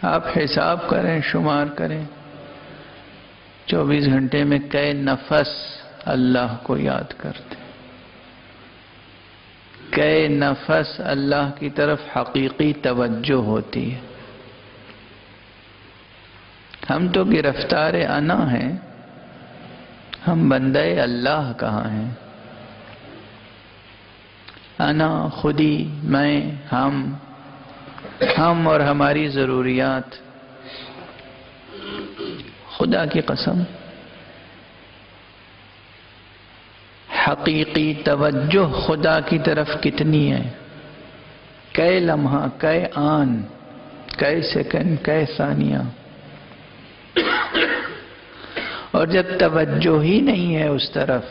آپ حساب کریں، شمار کریں، 24 گھنٹے میں کئے نفس اللہ کو یاد کرتے، کئے نفس اللہ کی طرف حقیقی توجہ ہوتی ہے۔ ہم تو گرفتار انا ہیں، ہم بندے اللہ کہاں ہیں؟ انا، خودی، میں، ہم اور ہماری ضروریات۔ خدا کی قسم حقیقی توجہ خدا کی طرف کتنی ہے؟ کئے لمحہ، کئے آن، کئے سیکنڈ، کئے ثانیہ۔ اور جب توجہ ہی نہیں ہے اس طرف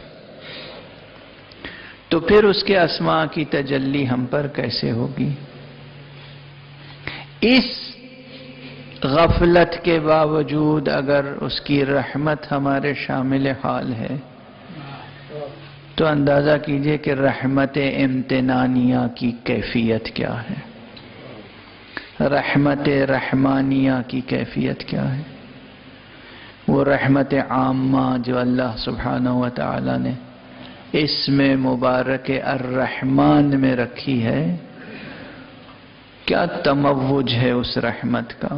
تو پھر اس کے اسماء کی تجلی ہم پر کیسے ہوگی؟ اس غفلت کے باوجود اگر اس کی رحمت ہمارے شامل حال ہے تو اندازہ کیجئے کہ رحمت امتنانیہ کی کیفیت کیا ہے، رحمت رحمانیہ کی کیفیت کیا ہے۔ وہ رحمت عامہ جو اللہ سبحانہ و تعالی نے اسم مبارک الرحمن میں رکھی ہے، کیا تموج ہے اس رحمت کا،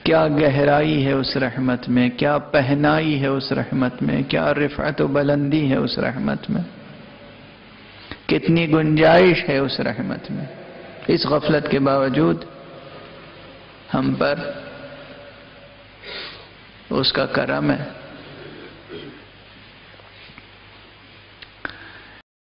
کیا گہرائی ہے اس رحمت میں، کیا پہنائی ہے اس رحمت میں، کیا رفعت و بلندی ہے اس رحمت میں، کتنی گنجائش ہے اس رحمت میں۔ اس غفلت کے باوجود ہم پر اس کا کرم ہے۔